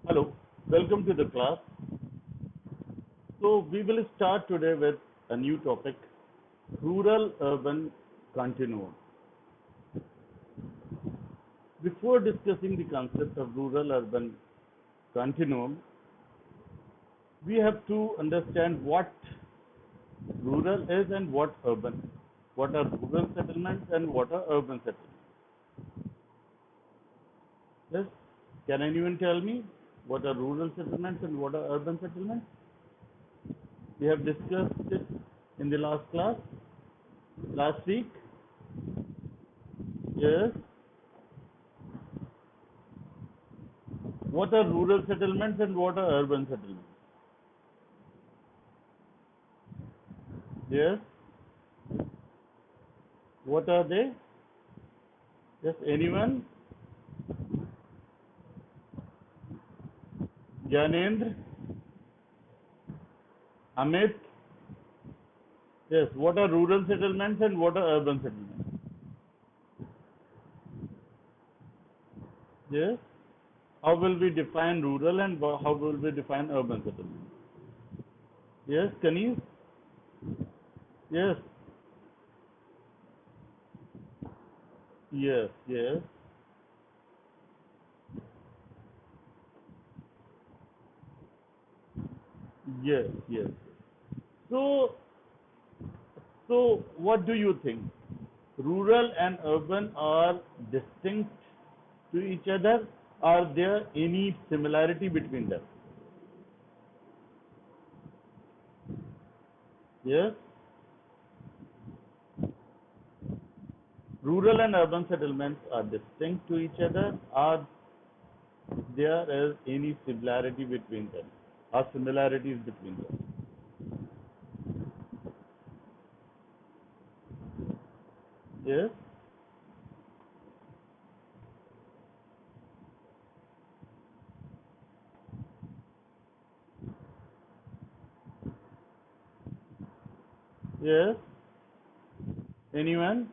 Hello, welcome to the class. So we will start today with a new topic, rural-urban continuum. Before discussing the concept of rural-urban continuum, we have to understand what rural is and what urban. What are rural settlements and what are urban settlements? Yes, can anyone tell me what are rural settlements and what are urban settlements? We have discussed it in the last class, last week. Yes. What are rural settlements and what are urban settlements? Yes. What are they? Yes, anyone? Janendra? Amit? Yes, what are rural settlements and what are urban settlements? Yes. How will we define rural and how will we define urban settlements? Yes, Kanis? Yes. Yes, yes. Yes, yes. So, so what do you think? Rural and urban are distinct to each other? Are there any similarity between them? Yes. Rural and urban settlements are distinct to each other. Are there is any similarity between them? Are similarities between them? Yes. Yes. Anyone?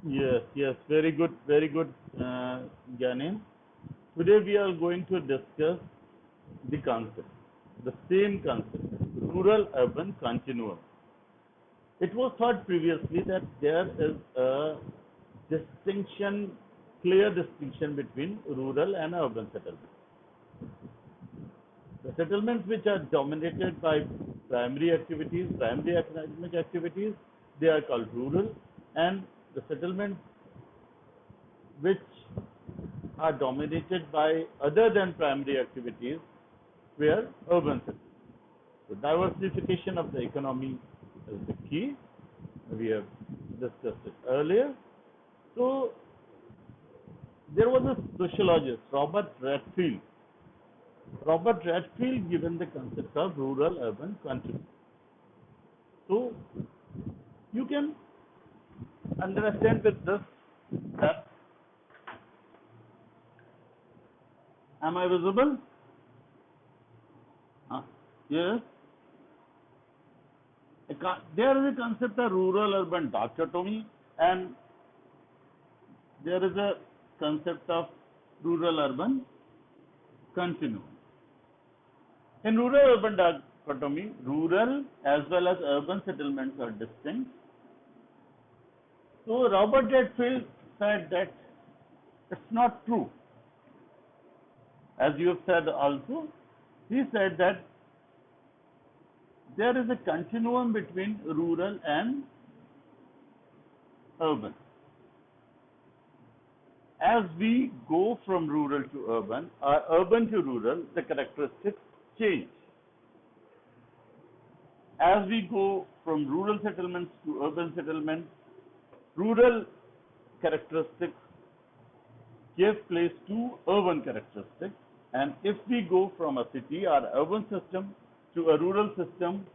Yes. Yes. Very good, Gyanin. Today we are going to discuss the concept, the same concept, rural-urban continuum. It was thought previously that there is a distinction, clear distinction between rural and urban settlements. The settlements which are dominated by primary activities, primary economic activities, they are called rural, and the settlements which are dominated by other than primary activities were urban settlements. So diversification of the economy is the key. We have discussed it earlier. So there was a sociologist, Robert Redfield. Robert Redfield given the concept of rural-urban continuum. So you can understand with this that, am I visible? Yes. There is a concept of rural-urban dichotomy, and there is a concept of rural-urban continuum. In rural-urban dichotomy, rural as well as urban settlements are distinct. So Robert Redfield said that it's not true. As you have said also, he said that there is a continuum between rural and urban. As we go from rural to urban, or urban to rural, the characteristics change. As we go from rural settlements to urban settlements, rural characteristics give place to urban characteristics. And if we go from a city or urban system to a rural system,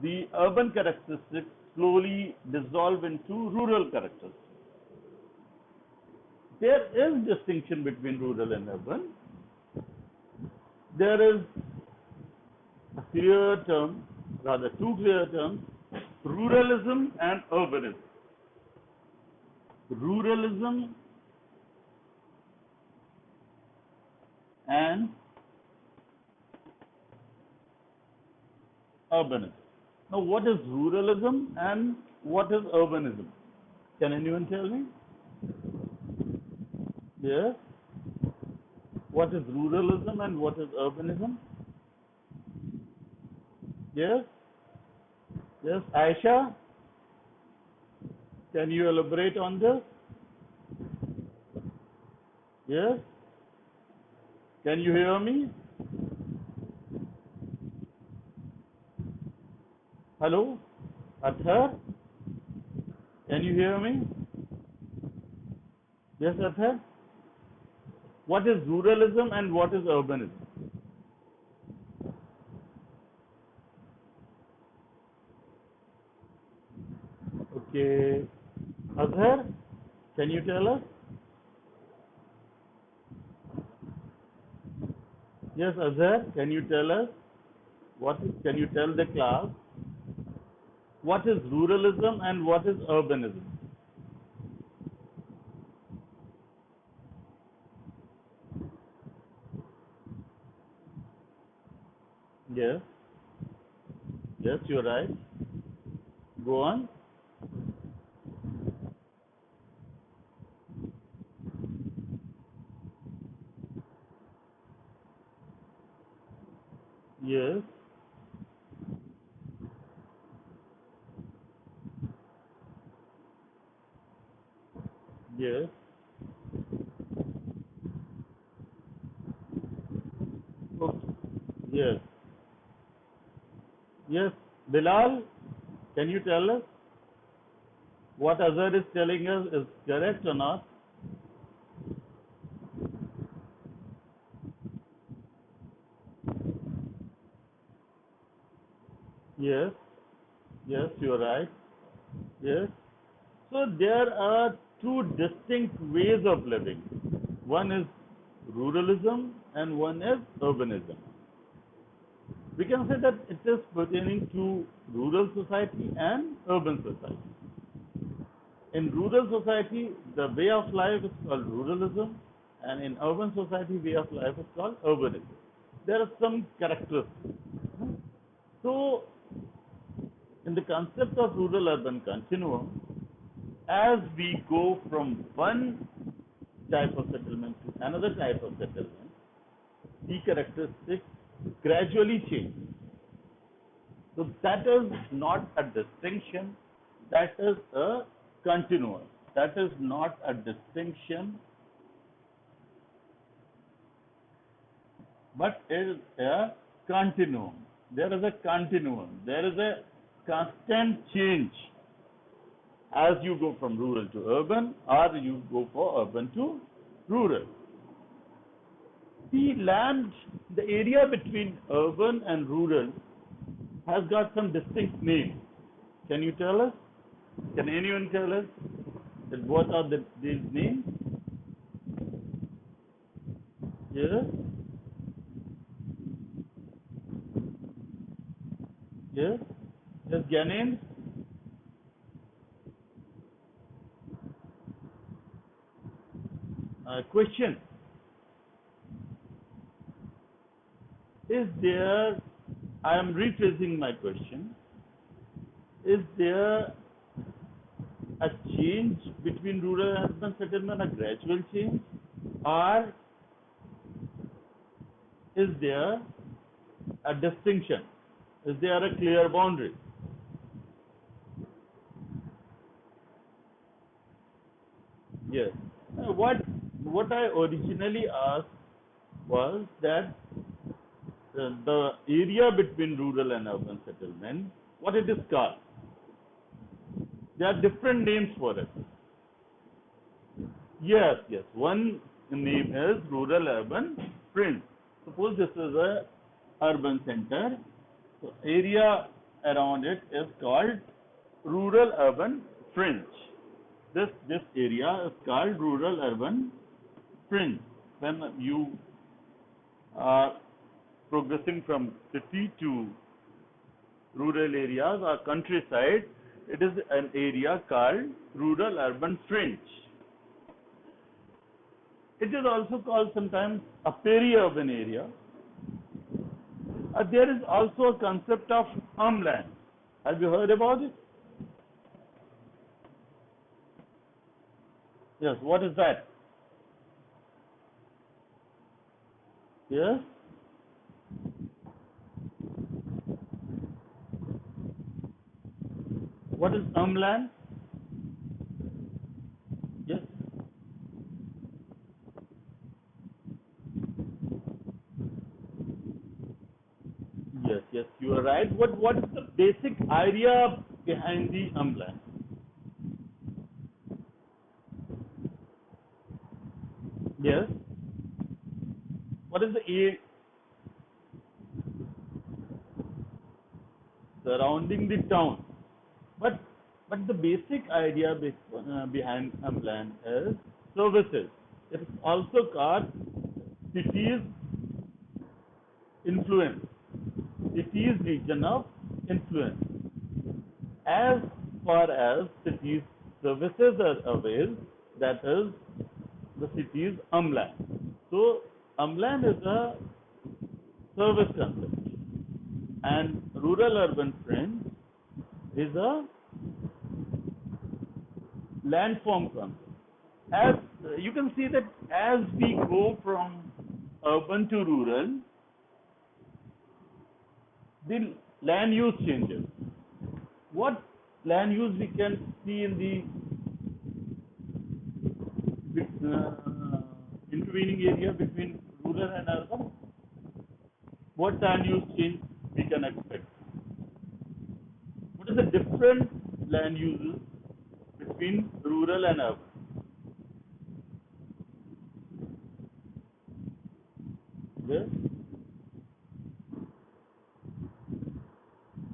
the urban characteristics slowly dissolve into rural characteristics. There is distinction between rural and urban. There is a clear term, rather two clear terms. Ruralism and urbanism. Ruralism and urbanism. Now, what is ruralism and what is urbanism? Can anyone tell me? Yes. What is ruralism and what is urbanism? Yes. Yes. Aisha, can you elaborate on this? Yes. Can you hear me? Hello? Athar? Can you hear me? Yes, Athar? What is ruralism and what is urbanism? Okay. Azhar, can you tell us? Yes, Azhar, can you tell us? Can you tell the class what is ruralism and what is urbanism? Yes, yes, you're right. Go on. Yes, yes, okay. Yes, yes. Bilal, can you tell us what Azhar is telling us is correct or not? Yes, yes, you're right. Yes. So there are two distinct ways of living. One is ruralism and one is urbanism. We can say that it is pertaining to rural society and urban society. In rural society, the way of life is called ruralism, and in urban society, way of life is called urbanism. There are some characteristics. So, in the concept of rural-urban continuum, as we go from one type of settlement to another type of settlement, the characteristics gradually change. So that is not a distinction, that is a continuum. That is not a distinction, but is a continuum. There is a continuum. There is a constant change as you go from rural to urban or you go for urban to rural. The land, the area between urban and rural has got some distinct names. Can you tell us? Can anyone tell us that what are these names? Yes, yes, yes, Ghanen. Question: is there? I am rephrasing my question. Is there a change between rural and urban settlement, a gradual change, or is there a distinction? Is there a clear boundary? Yes. What I originally asked was that the area between rural and urban settlement, what it is called. There are different names for it. Yes, yes. One name is rural urban fringe. Suppose this is a urban center. So area around it is called rural urban fringe. This area is called rural urban fringe. When you are progressing from city to rural areas or countryside, it is an area called rural-urban fringe. It is also called sometimes a peri-urban area. There is also a concept of umland. Have you heard about it? Yes, what is that? Yes? What is umland? Yes? Yes, yes, you are right. What is the basic idea behind the umland? Yes? What is the surrounding the town? But but the basic idea behind umland is services. It is also called cities influence. Cities region of influence. As far as cities services are availed, that is the city's umland. So umland is a service concept, and rural urban fringe is a landform concept. As you can see that as we go from urban to rural, the land use changes. What land use we can see in the intervening area between rural and urban? What land use change we can expect? What is the different land uses between rural and urban? Yes.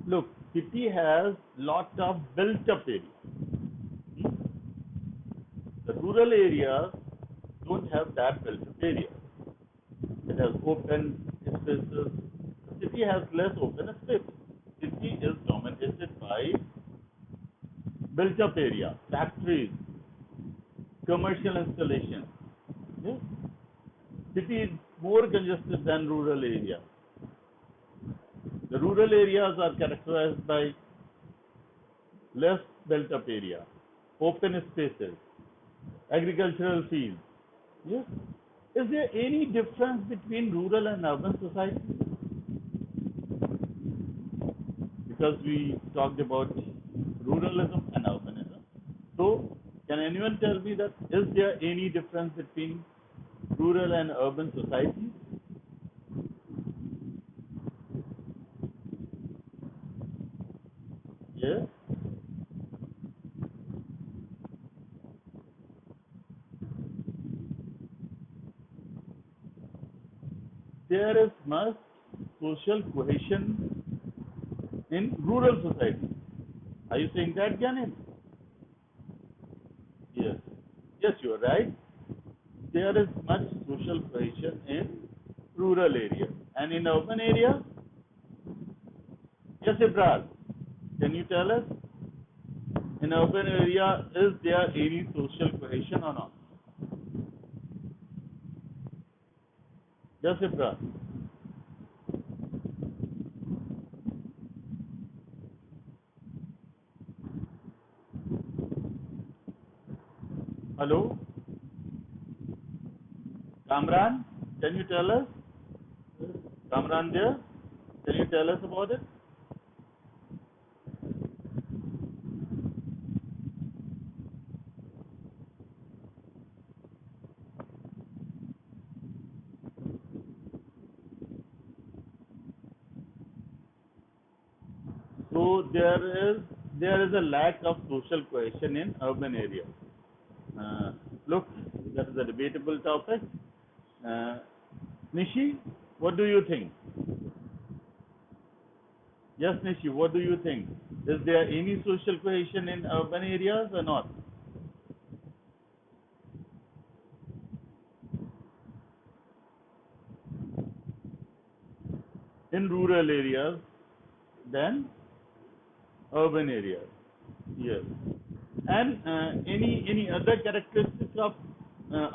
Look, city has lot of built up area. Hmm? The rural areas don't have that built up area. It has open spaces. The city has less open space. City is dominated by built up area, factories, commercial installations. Yes? City is more congested than rural area. The rural areas are characterized by less built up area, open spaces, agricultural fields. Yes? Is there any difference between rural and urban society? Because we talked about ruralism and urbanism. So, can anyone tell me that is there any difference between rural and urban societies? Yes. There is much social cohesion in rural society. Are you saying that, Gyanin? Yes. Yes, you are right. There is much social cohesion in rural areas. And in urban areas, yes, Ibral, can you tell us? In urban area, is there any social cohesion or not? Yes, Ibral. Hello? Kamran, can you tell us? Kamran there? Can you tell us about it? So there is a lack of social cohesion in urban areas. Uh, Look, that is a debatable topic. Uh, Nishi, what do you think? Yes, Nishi, what do you think? Is there any social cohesion in urban areas or not? In rural areas, then? urban areas. Yes. And any other characteristics of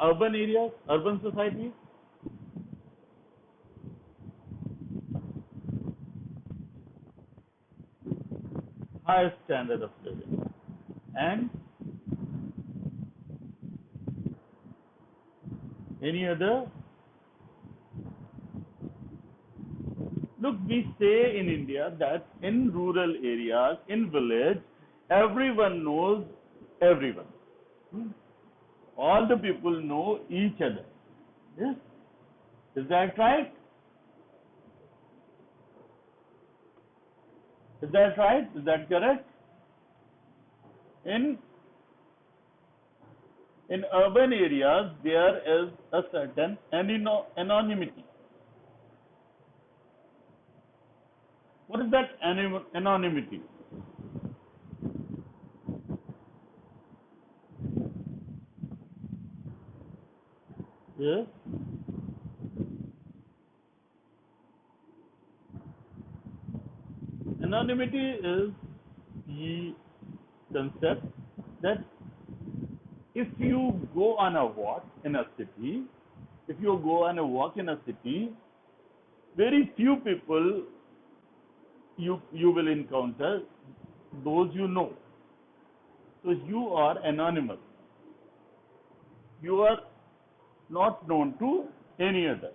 urban areas, urban societies? Higher standard of living. And any other? Look, we say in India that in rural areas, in village, everyone knows everyone. Hmm? All the people know each other. Yes? Is that right? Is that right? Is that correct? In in urban areas, there is a certain anonymity. What is that anonymity? Yes. Anonymity is the concept that if you go on a walk in a city, if you go on a walk in a city, very few people you will encounter, those you know. So you are anonymous. You are not known to any other.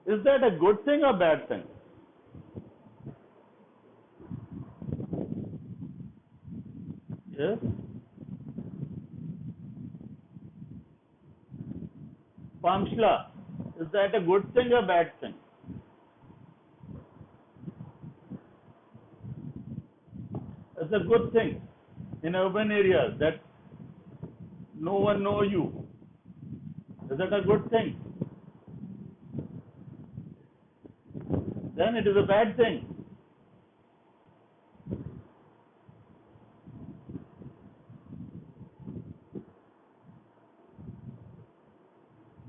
Is that a good thing or bad thing? Yes. Pamshla, is that a good thing or bad thing? It's a good thing in urban areas that no one know you. Is that a good thing? Then it is a bad thing.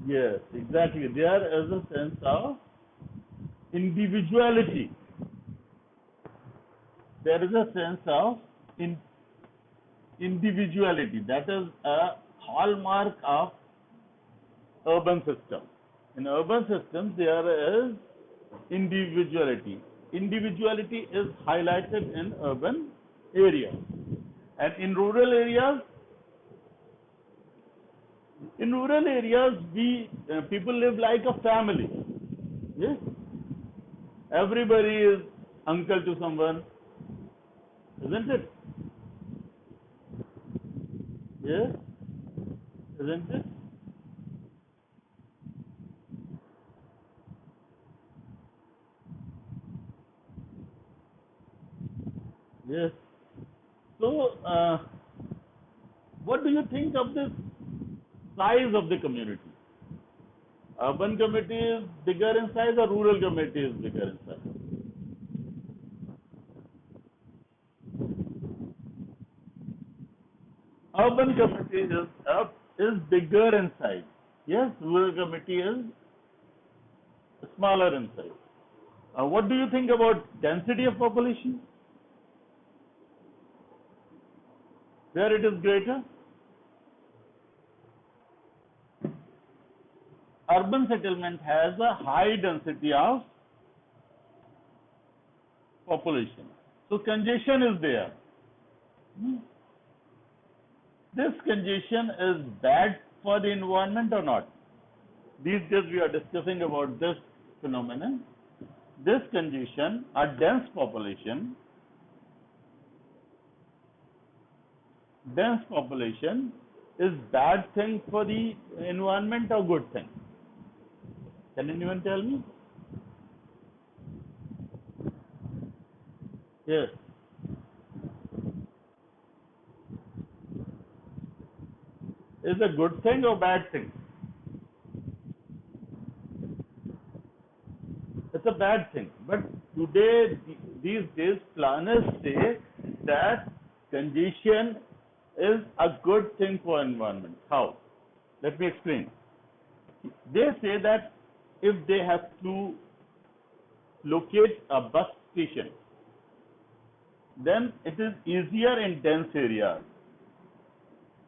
Yes, exactly. There is a sense of individuality. There is a sense of in, individuality. That is a hallmark of urban system. In urban systems, there is individuality. Individuality is highlighted in urban areas. And in rural areas, we people live like a family. Yes, everybody is uncle to someone, isn't it? Yes, isn't it? Yes. So, what do you think of this size of the community? Urban community is bigger in size or rural community is bigger in size? Urban community is bigger in size. Yes, rural community is smaller in size. What do you think about density of population? Where it is greater? Urban settlement has a high density of population. So congestion is there. Hmm. This congestion is bad for the environment or not? These days we are discussing about this phenomenon. This congestion, a dense population is bad thing for the environment or good thing? Can anyone tell me? Yes. Is a good thing or bad thing? It's a bad thing. But today, these days, planners say that congestion is a good thing for environment. How? Let me explain. They say that if they have to locate a bus station then it is easier in dense areas.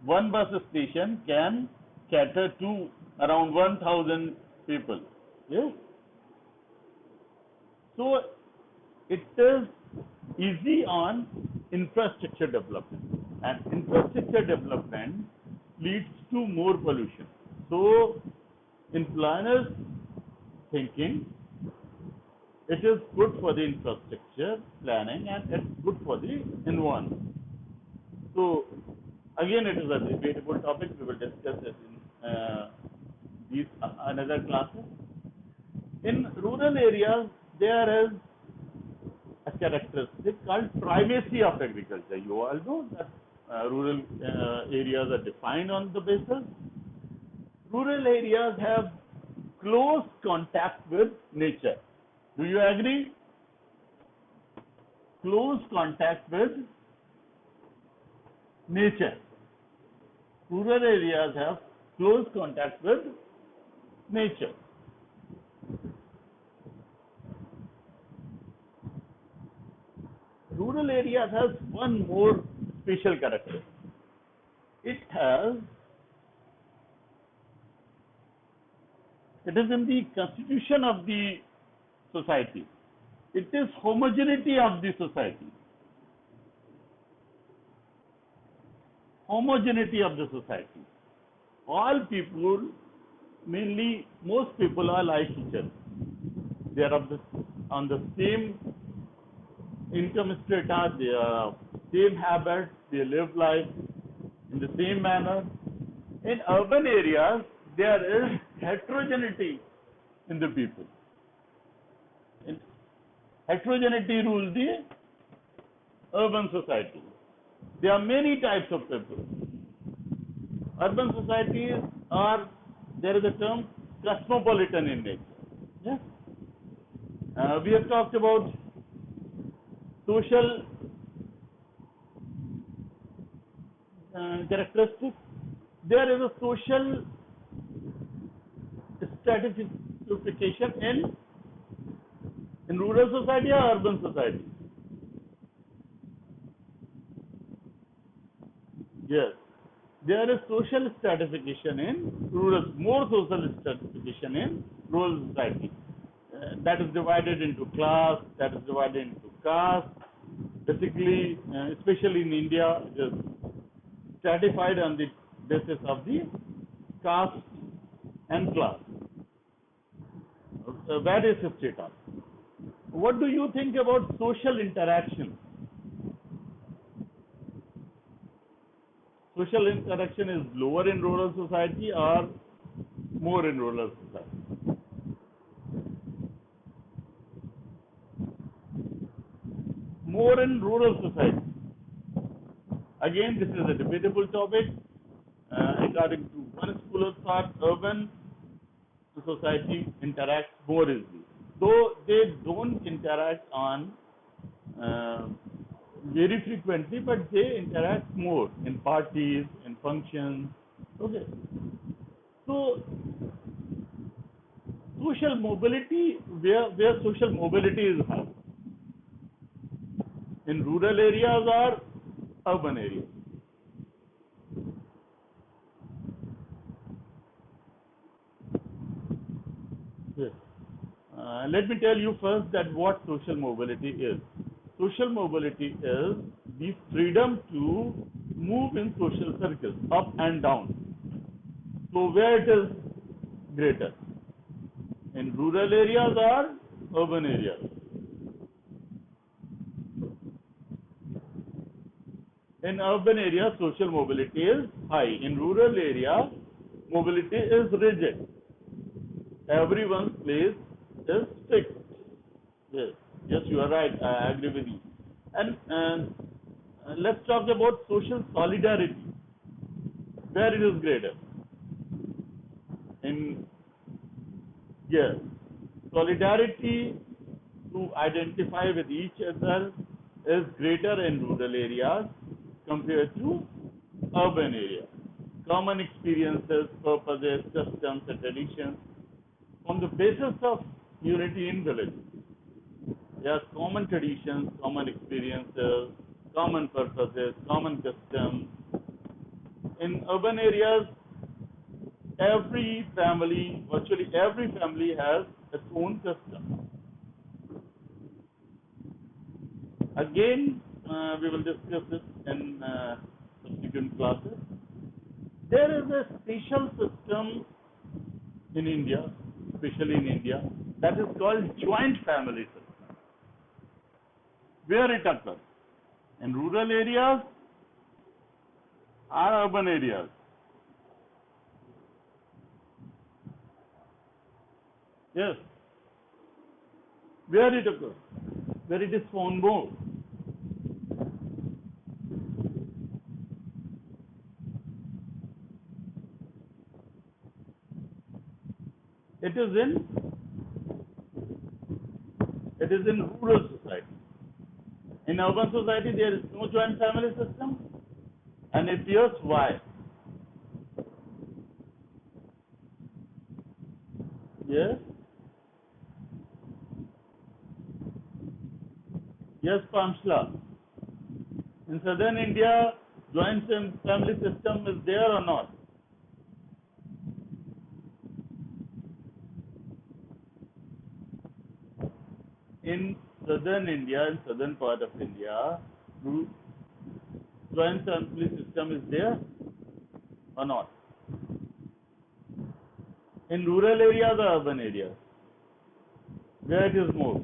One bus station can cater to around 1,000 people. Yes. So it is easy on infrastructure development, and infrastructure development leads to more pollution. So in planners thinking, it is good for the infrastructure planning and it's good for the environment. So again, it is a debatable topic. We will discuss it in these another classes. In rural areas, there is a characteristic called primacy of agriculture. You all know that rural areas are defined on the basis. Rural areas have close contact with nature. Do you agree? Close contact with nature. Rural areas have close contact with nature. Rural areas has one more special character. It is in the constitution of the society. It is homogeneity of the society. Homogeneity of the society. All people, mainly most people are like each other. They are on the same income strata, they are same habits, they live life in the same manner. In urban areas, there is heterogeneity in the people. In heterogeneity rules the urban society. There are many types of people. Urban societies are, there is a term, cosmopolitan in nature. Yes. We have talked about social characteristics. There is a social stratification in rural society or urban society. Yes, there is social stratification in rural, more social stratification in rural society. That is divided into class, that is divided into caste. Basically, especially in India, it is stratified on the basis of the caste and class, various strata. What do you think about social interaction? Social interaction is lower in rural society or more in rural society? More in rural society. Again, this is a debatable topic. According to one school of thought, urban society interacts more easily. Though they don't interact on very frequently, but they interact more in parties, in functions. Okay. So social mobility, where social mobility is high, in rural areas or urban areas? Yes. Let me tell you first that what social mobility is. Social mobility is the freedom to move in social circles, up and down. So where it is greater? In rural areas or urban areas? In urban areas, social mobility is high. In rural areas, mobility is rigid. Everyone's place is fixed. Yes, yes, you are right. I agree with you. And let's talk about social solidarity. Where it is greater? In, yes, solidarity to identify with each other is greater in rural areas compared to urban areas. Common experiences, purposes, customs, and traditions on the basis of unity in villages. There are common traditions, common experiences, common purposes, common customs. In urban areas, virtually every family has its own custom. Again, we will discuss this in subsequent classes. There is a special system in India, especially in India, that is called joint family system. Where it occurs? In rural areas or urban areas? Yes. Where it occurs? Where it is found more? It is in rural society. In urban society, there is no joint family system. And if yes, why? Yes. Yes, Pamshla. In southern India, joint family system is there or not? In southern India, in southern part of India, joint family system is there or not? In rural areas or urban areas? Where it is more?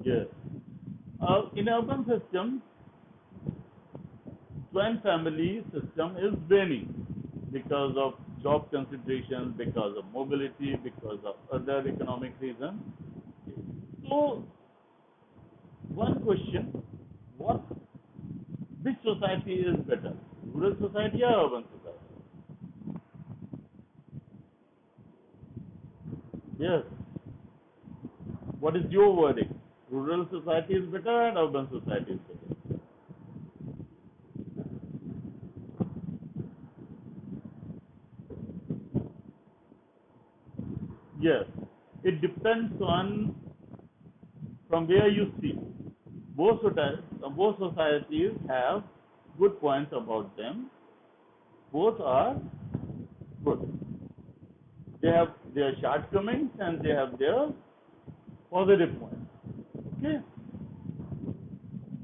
Yes. In urban system, joint family system is waning because of job considerations, because of mobility, because of other economic reasons. So, one question: what, which society is better, rural society or urban society? Yes. What is your verdict? Rural society is better and urban society is better? Yes. It depends on from where you see. Both societies have good points about them. Both are good. They have their shortcomings and they have their positive points. Okay.